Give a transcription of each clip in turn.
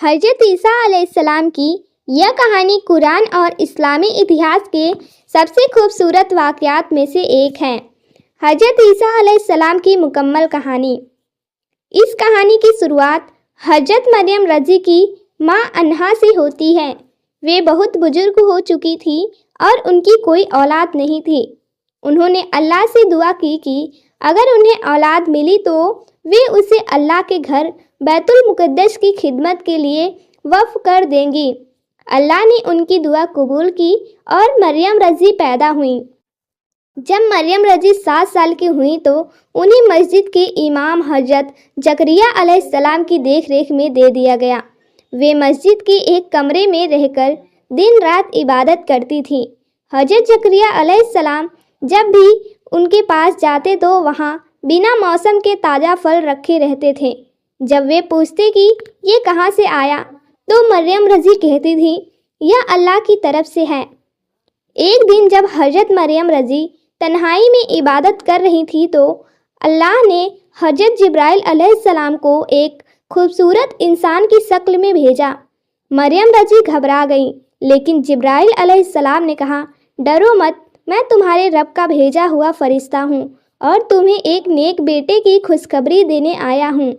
حضرت عیسیٰ علیہ السلام کی یہ کہانی قرآن اور اسلامی اتہاس کے سب سے خوبصورت واقعات میں سے ایک ہے۔ حضرت عیسیٰ علیہ السلام کی مکمل کہانی۔ اس کہانی کی شروعات حضرت مریم رضی کی ماں انہا سے ہوتی ہے۔ وہ بہت بزرگ ہو چکی تھی اور ان کی کوئی اولاد نہیں تھی۔ انہوں نے اللہ سے دعا کی کہ اگر انہیں اولاد ملی تو وہ اسے اللہ کے گھر بیت المقدس کی خدمت کے لیے وقف کر دیں گی۔ اللہ نے ان کی دعا قبول کی اور مریم رضی پیدا ہوئیں۔ جب مریم رضی 7 سال کی ہوئیں تو انہیں مسجد کے امام حضرت زکریا علیہ السلام کی دیکھ ریکھ میں دے دیا گیا۔ وہ مسجد کے ایک کمرے میں رہ کر دن رات عبادت کرتی تھیں۔ حضرت زکریا علیہ السلام جب بھی ان کے پاس جاتے تو وہاں بنا موسم کے تازہ پھل رکھے رہتے تھے۔ جب وہ پوچھتے کہ یہ کہاں سے آیا تو مریم رضی کہتی تھی یہ اللہ کی طرف سے ہے۔ ایک دن جب حضرت مریم رضی تنہائی میں عبادت کر رہی تھی تو اللہ نے حضرت جبرائیل علیہ السلام کو ایک خوبصورت انسان کی شکل میں بھیجا۔ مریم رضی گھبرا گئیں، لیکن جبرائیل علیہ السلام نے کہا ڈرو مت، میں تمہارے رب کا بھیجا ہوا فرشتہ ہوں اور تمہیں ایک نیک بیٹے کی خوشخبری دینے آیا ہوں۔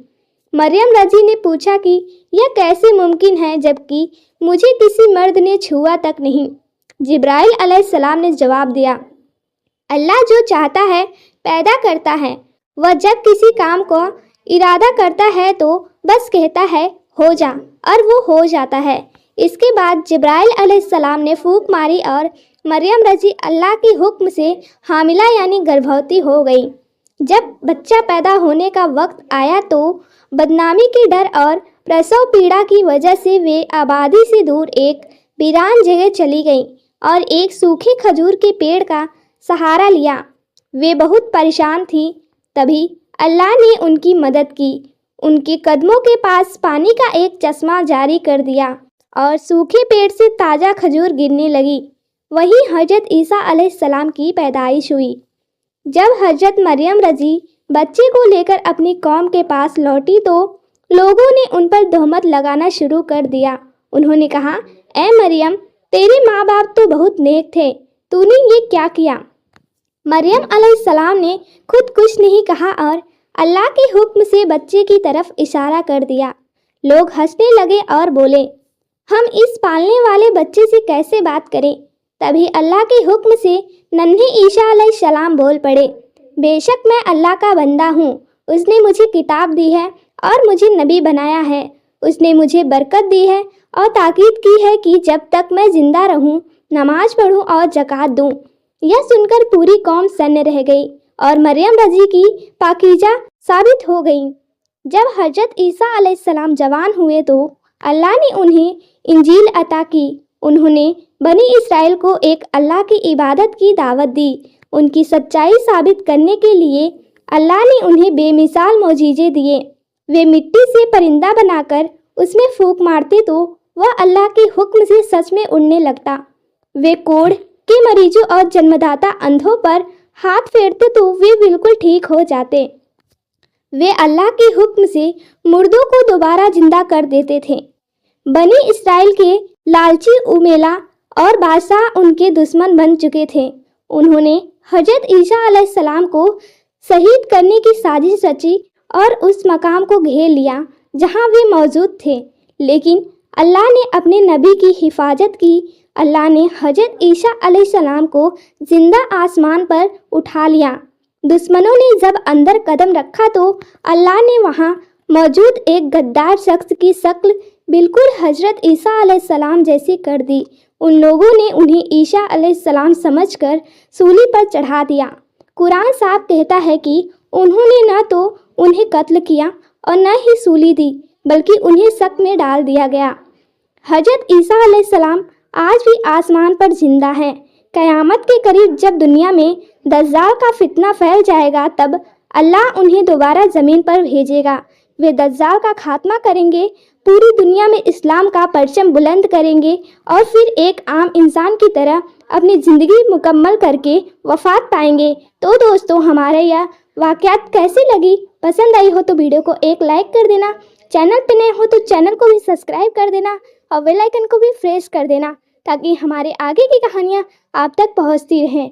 مریم رضی نے پوچھا کہ یہ کیسے ممکن ہے جبکہ مجھے کسی مرد نے چھوا تک نہیں۔ جبرائیل علیہ السلام نے جواب دیا اللہ جو چاہتا ہے پیدا کرتا ہے، وہ جب کسی کام کو ارادہ کرتا ہے تو بس کہتا ہے ہو جا اور وہ ہو جاتا ہے۔ اس کے بعد جبرائیل علیہ السلام نے پھونک ماری اور مریم رضی اللہ کے حکم سے حاملہ یعنی گربھوتی ہو گئی۔ جب بچہ پیدا ہونے کا وقت آیا تو بدنامی کے ڈر اور پرسو پیڑا کی وجہ سے وہ آبادی سے دور ایک ویران جگہ چلی گئیں اور ایک سوکھے کھجور کے پیڑ کا سہارا لیا۔ وہ بہت پریشان تھی، تبھی اللہ نے ان کی مدد کی۔ ان کے قدموں کے پاس پانی کا ایک چشمہ جاری کر دیا اور سوکھے پیڑ سے تازہ کھجور گرنے لگی۔ وہیں حضرت عیسیٰ علیہ السلام کی پیدائش ہوئی۔ جب حضرت مریم رضی بچے کو لے کر اپنی قوم کے پاس لوٹی تو لوگوں نے ان پر تہمت لگانا شروع کر دیا۔ انہوں نے کہا اے مریم، تیرے ماں باپ تو بہت نیک تھے، تو نے یہ کیا کیا؟ مریم علیہ السلام نے خود کچھ نہیں کہا اور اللہ کے حکم سے بچے کی طرف اشارہ کر دیا۔ لوگ ہنسنے لگے اور بولے ہم اس پالنے والے بچے سے کیسے بات کریں؟ تبھی اللہ کے حکم سے ننھے عیسیٰ علیہ السلام بول پڑے بے شک میں اللہ کا بندہ ہوں، اس نے مجھے کتاب دی ہے اور مجھے نبی بنایا ہے۔ اس نے مجھے برکت دی ہے اور تاکید کی ہے کہ جب تک میں زندہ رہوں نماز پڑھوں اور زکوٰۃ دوں۔ یہ سن کر پوری قوم سن رہ گئی اور مریم رضی کی پاکیزہ ثابت ہو گئیں۔ جب حضرت عیسیٰ علیہ السلام جوان ہوئے تو اللہ نے انہیں انجیل عطا کی۔ انہوں نے بنی اسرائیل کو ایک اللہ کی عبادت کی دعوت دی۔ ان کی سچائی ثابت کرنے کے لیے اللہ نے انہیں بے مثال معجزے دیے۔ وہ مٹی سے پرندہ بنا کر اس میں پھونک مارتے تو وہ اللہ کے حکم سے سچ میں اڑنے لگتا۔ وہ کوڑھ کے مریضوں اور جنمداتا اندھوں پر ہاتھ پھیرتے تو وہ بالکل ٹھیک ہو جاتے۔ وہ اللہ کے حکم سے مردوں کو دوبارہ زندہ کر دیتے تھے۔ بنی اسرائیل کے لالچی امیلا اور بادشاہ ان کے دشمن بن چکے تھے۔ انہوں نے حضرت عیسیٰ علیہ السلام کو شہید کرنے کی سازش رچی اور اس مقام کو گھیر لیا جہاں وہ موجود تھے، لیکن اللہ نے اپنے نبی کی حفاظت کی۔ اللہ نے حضرت عیسیٰ علیہ السلام کو زندہ آسمان پر اٹھا لیا۔ دشمنوں نے جب اندر قدم رکھا تو اللہ نے وہاں موجود ایک غدار شخص کی شکل بالکل حضرت عیسیٰ علیہ السلام جیسی کر دی۔ ان لوگوں نے انہیں عیسیٰ علیہ السلام سمجھ کر سولی پر چڑھا دیا۔ قرآن صاحب کہتا ہے کہ انہوں نے نہ تو انہیں قتل کیا اور نہ ہی سولی دی، بلکہ انہیں شک میں ڈال دیا گیا۔ حضرت عیسیٰ علیہ السلام آج بھی آسمان پر زندہ ہیں۔ قیامت کے قریب جب دنیا میں دجال کا فتنہ پھیل جائے گا تب اللہ انہیں دوبارہ زمین پر بھیجے گا۔ وہ دجال کا خاتمہ کریں گے، پوری دنیا میں اسلام کا پرچم بلند کریں گے اور پھر ایک عام انسان کی طرح اپنی زندگی مکمل کر کے وفات پائیں گے۔ تو دوستوں، ہمارے یہ واقعات کیسی لگی؟ پسند آئی ہو تو ویڈیو کو ایک لائک کر دینا چینل پہ نئے ہو تو چینل کو بھی سبسکرائب کر دینا اور بیل آئیکن کو بھی پریس کر دینا تاکہ ہمارے آگے کی کہانیاں آپ تک پہنچتی رہیں۔